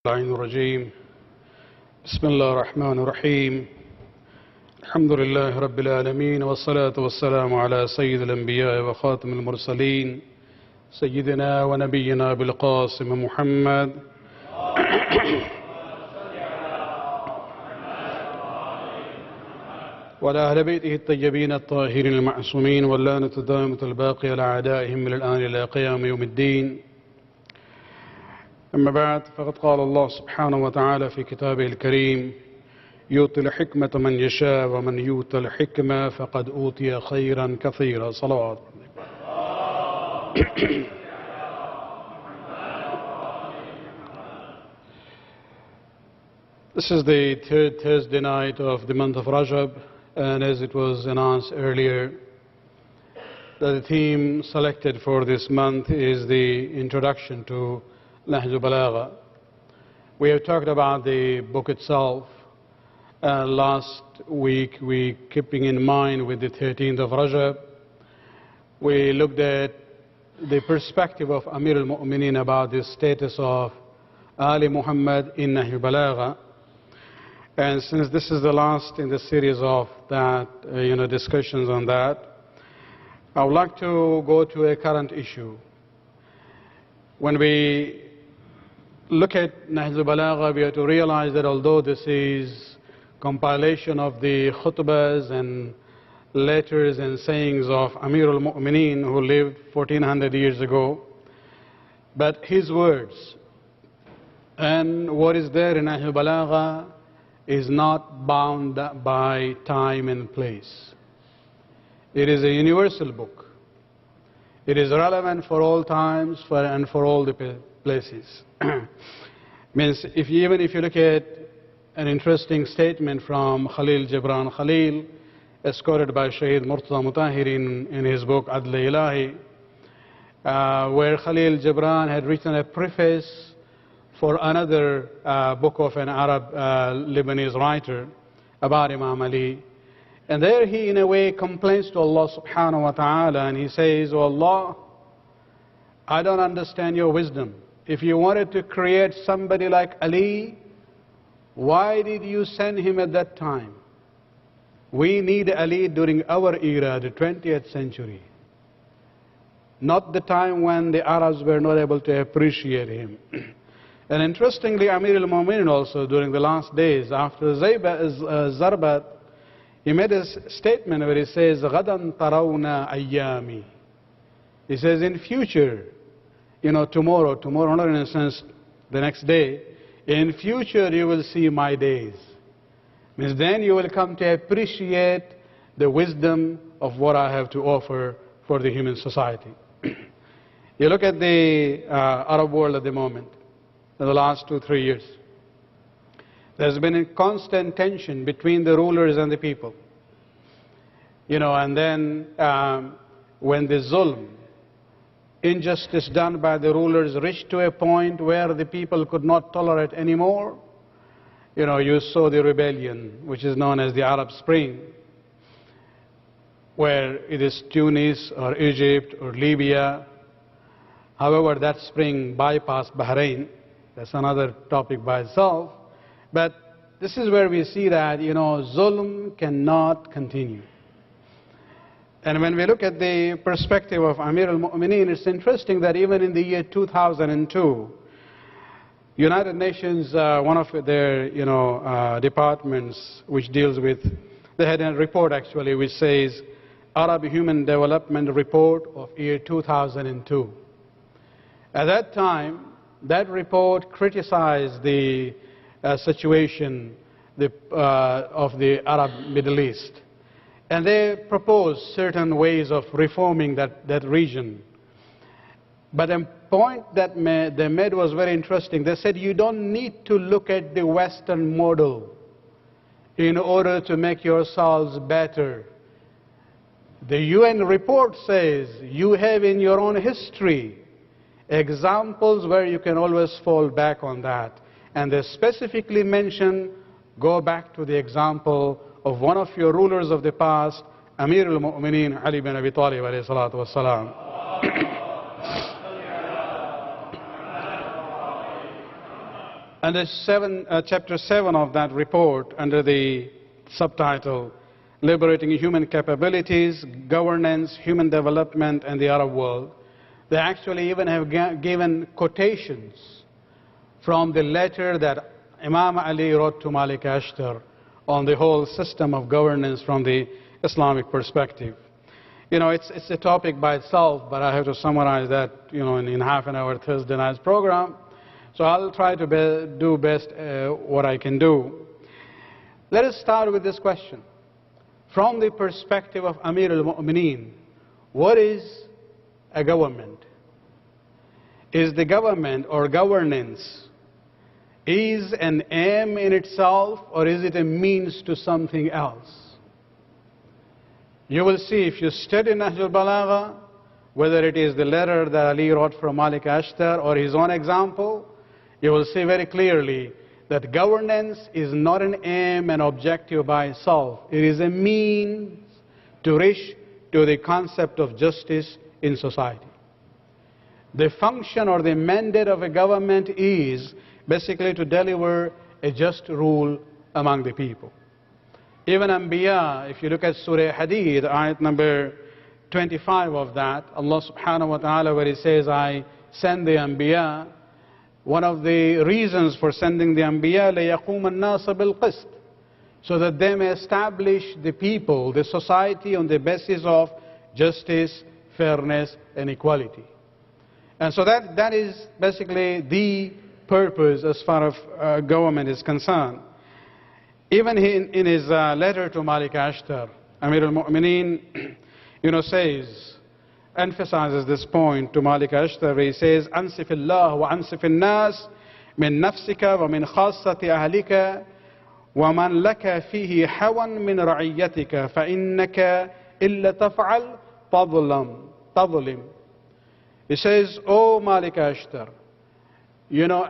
العين الرجيم بسم الله الرحمن الرحيم الحمد لله رب العالمين والصلاة والسلام على سيد الأنبياء وخاتم المرسلين سيدنا ونبينا بالقاسم محمد وعلى أهل بيته الطيبين الطاهرين المعصومين واللعنة الدائمة الباقية على أعدائهم من الآن إلى قيام يوم الدين. أما بعد، فقد قال الله سبحانه وتعالى في كتابه الكريم: يؤتي الحكمة من يشاء ومن يؤت الحكمة فقد أوتي خيرا كثيرا. صلوات. This is the third Thursday night of the month of Rajab, and as it was announced earlier, the theme selected for this month is the introduction to Nahjul Balagha. We have talked about the book itself. Last week, we keeping in mind with the 13th of Rajab, we looked at the perspective of Amir al-Mu'mineen about the status of Ali Muhammad in Nahjul Balagha. And since this is the last in the series of that, discussions on that, I would like to go to a current issue. When we look at Nahjul Balagha, we have to realize that although this is compilation of the khutbahs and letters and sayings of Amir al-Mu'mineen who lived 1400 years ago, but his words and what is there in Nahjul Balagha is not bound by time and place. It is a universal book. It is relevant for all times and for all the places. Means even if you look at an interesting statement from Khalil Gibran Khalil, as quoted by Syed Murtaza Mutahiri in his book Ad-Ilahi, where Khalil Gibran had written a preface for another book of an Arab Lebanese writer about Imam Ali. And there he in a way complains to Allah subhanahu wa ta'ala, and he says, "Oh Allah, I don't understand your wisdom. If you wanted to create somebody like Ali, why did you send him at that time? We need Ali during our era, the 20th century, not the time when the Arabs were not able to appreciate him." And interestingly, Amir al-Mu'mineen also, during the last days, after Zarbat, he made a statement where he says, غَدًا تَرَوْنَا أَيَّامِ. He says, in future, tomorrow, not in a sense the next day, in future you will see my days. Means then you will come to appreciate the wisdom of what I have to offer for the human society. You look at the Arab world at the moment, in the last 2-3 years. There's been a constant tension between the rulers and the people. And then when the zulm, injustice done by the rulers reached to a point where the people could not tolerate anymore, you saw the rebellion, which is known as the Arab Spring, where it is Tunis or Egypt or Libya. However, that spring bypassed Bahrain. That's another topic by itself. But this is where we see that, zulm cannot continue. And when we look at the perspective of Amir al-Mu'mineen, it's interesting that even in the year 2002, United Nations, one of their, departments which deals with, they had a report actually which says Arab Human Development Report of year 2002. At that time, that report criticized the situation of the Arab Middle East. And they proposed certain ways of reforming that region. But a point that they made was very interesting. They said you don't need to look at the Western model in order to make yourselves better. The UN report says you have in your own history examples where you can always fall back on that. And they specifically mention, go back to the example of one of your rulers of the past, Amir al-Mu'mineen Ali bin Abi Talib alayhi salatu wassalam. Under Chapter 7 of that report, under the subtitle, Liberating Human Capabilities, Governance, Human Development and the Arab World, they actually even have given quotations from the letter that Imam Ali wrote to Malik Ashtar on the whole system of governance from the Islamic perspective. You know, it's a topic by itself, but I have to summarize that, you know, in half an hour Thursday night's program. So I'll try to do best what I can do. Let us start with this question. From the perspective of Amir al-Mu'mineen, what is a government? Is the government or governance is an aim in itself, or is it a means to something else? You will see if you study Nahjul Balagha, whether it is the letter that Ali wrote from Malik Ashtar or his own example, you will see very clearly that governance is not an aim and objective by itself. It is a means to reach to the concept of justice in society. The function or the mandate of a government is basically to deliver a just rule among the people. Even Anbiya, if you look at Surah Hadid, ayat number 25 of that, Allah subhanahu wa ta'ala, where He says, I send the Anbiya, one of the reasons for sending the Anbiya, لَيَقُومَ النَّاسَ بِالْقِسْطِ, so that they may establish the people, the society, on the basis of justice, fairness, and equality. And so that is basically the purpose as far as government is concerned. Even in his letter to Malik Ashtar, Amir al-Mu'mineen, you know, emphasizes this point to Malik Ashtar, where he says, أنصف الله وأنصف الناس من نفسك ومن خاصة أهلك ومن لك فيه حوا من رعيتك فإنك إلا تفعل تظلم. He says, oh Malik Ashtar, you know,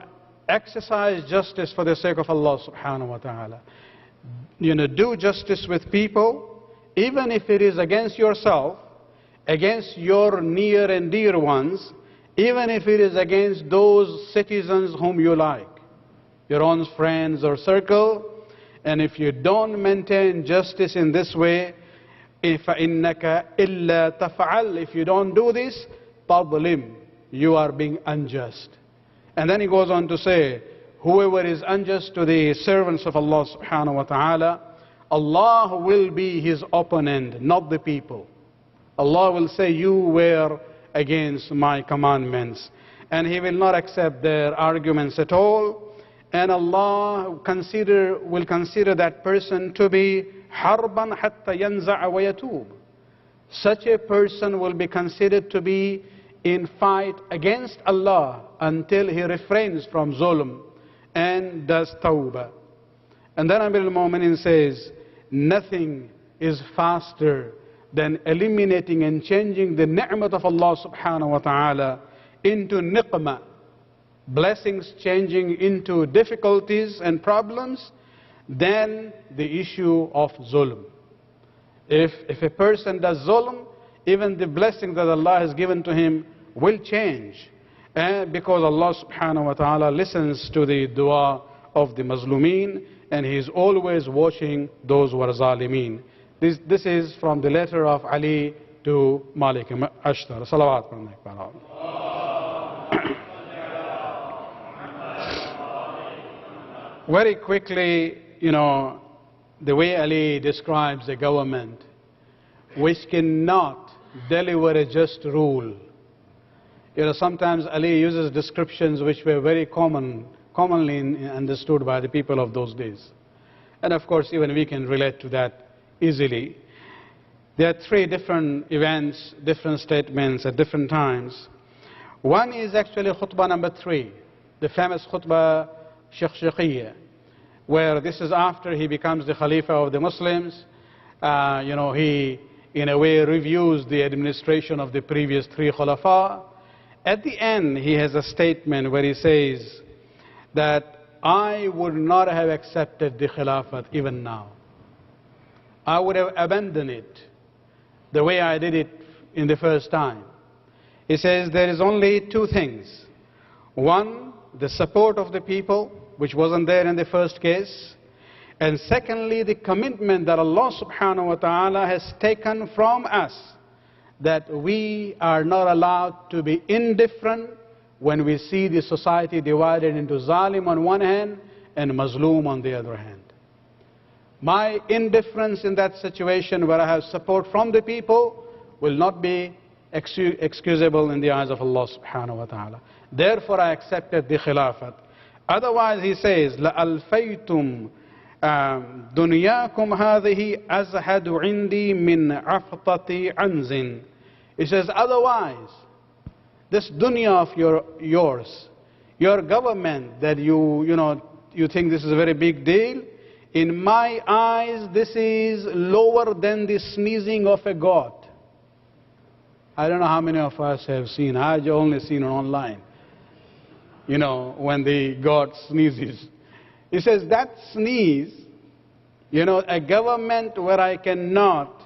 exercise justice for the sake of Allah subhanahu wa ta'ala. You know, do justice with people, even if it is against yourself, against your near and dear ones, even if it is against those citizens whom you like, your own friends or circle. And if you don't maintain justice in this way, فَإِنَّكَ إِلَّا تَفْعَلْ, if you don't do this, تَظْلِمْ, you are being unjust. And then he goes on to say, whoever is unjust to the servants of Allah subhanahu wa ta'ala, Allah will be his opponent, not the people. Allah will say, you were against my commandments. And He will not accept their arguments at all. And Allah will consider that person to be harban hatta yanza'a wa yatub. Such a person will be considered to be in fight against Allah until he refrains from zulm and does tawbah. And then Amir al-Mu'mineen says, nothing is faster than eliminating and changing the ni'mat of Allah subhanahu wa ta'ala into niqmah, blessings changing into difficulties and problems, than the issue of zulm. If a person does zulm, even the blessing that Allah has given to him will change. And because Allah subhanahu wa ta'ala listens to the dua of the Mazlumeen, and He is always watching those who are zalimeen. This is from the letter of Ali to Malik Ashtar. Salawat. Very quickly, you know, the way Ali describes the government, which cannot deliver a just rule. You know, sometimes Ali uses descriptions which were very commonly understood by the people of those days. And of course, even we can relate to that easily. There are three different events, different statements at different times. One is actually khutbah number 3, the famous khutbah Shakhshakhiyya, where this is after he becomes the Khalifa of the Muslims. You know, he in a way reviews the administration of the previous 3 Khulafa. At the end, he has a statement where he says that I would not have accepted the Khilafat even now. I would have abandoned it the way I did it in the first time. He says there is only 2 things. One, the support of the people, which wasn't there in the first case. And secondly, the commitment that Allah subhanahu wa ta'ala has taken from us, that we are not allowed to be indifferent when we see the society divided into zalim on one hand and mazloom on the other hand. My indifference in that situation where I have support from the people will not be excusable in the eyes of Allah subhanahu wa ta'ala. Therefore I accepted the khilafat. Otherwise he says, لَأَلْفَيْتُمْ دُنْيَاكُمْ هَذِهِ أَزْهَدُ عِنْدِي مِنْ عَفْطَةِ عَنْزٍ. He says, otherwise, this dunya of yours, your government that you think this is a very big deal, in my eyes this is lower than the sneezing of a goat. I don't know how many of us have seen, I've only seen it online. When the goat sneezes. He says that sneeze, a government where I cannot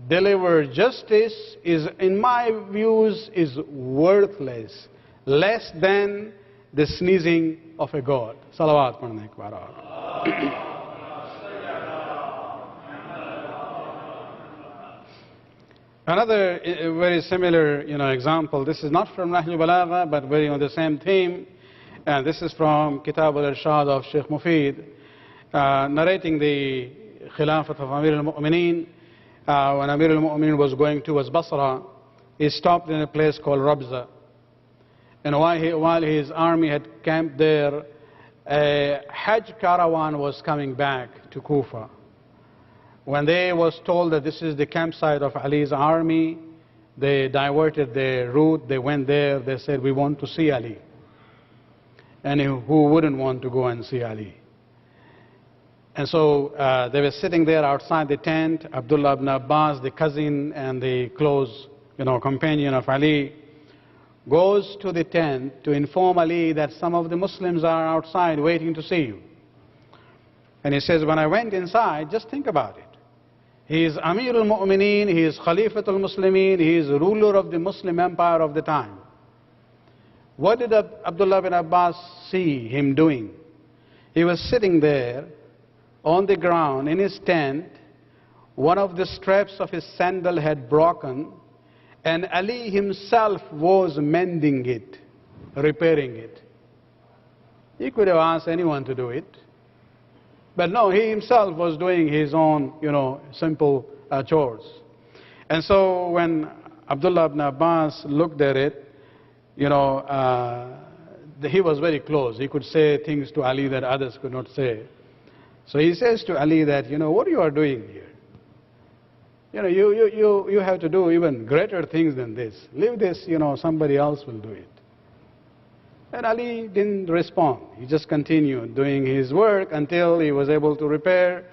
deliver justice is, in my views, is worthless, less than the sneezing of a god. Salawat padhne ke baad. Another very similar example, this is not from Nahjul Balagha, but very on the same theme, and this is from Kitab al-Irshad of Sheikh Mufid, narrating the Khilafat of Amir al-Mu'mineen. When Amir al-Mu'mineen was going towards Basra, he stopped in a place called Rabza. And while his army had camped there, a Hajj caravan was coming back to Kufa. When they was told that this is the campsite of Ali's army, they diverted their route, they went there, they said, we want to see Ali. And who wouldn't want to go and see Ali? And so they were sitting there outside the tent. Abdullah ibn Abbas, the cousin and the close companion of Ali, goes to the tent to inform Ali that some of the Muslims are outside waiting to see you. And he says, when I went inside, just think about it. He is Amir al-Mu'mineen, he is Khalifat al-Muslimin, he is ruler of the Muslim empire of the time. What did Abdullah ibn Abbas see him doing? He was sitting there on the ground in his tent. One of the straps of his sandal had broken, and Ali himself was mending it, repairing it. He could have asked anyone to do it. But no, he himself was doing his own, simple chores. And so when Abdullah ibn Abbas looked at it, he was very close. He could say things to Ali that others could not say. So he says to Ali that, what you are doing here? You have to do even greater things than this. Leave this, somebody else will do it. And Ali didn't respond. He just continued doing his work until he was able to repair,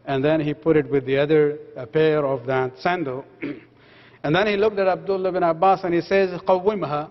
and then he put it with the other pair of that sandal. And then he looked at Abdullah ibn Abbas and he says, قَوِّمْهَا.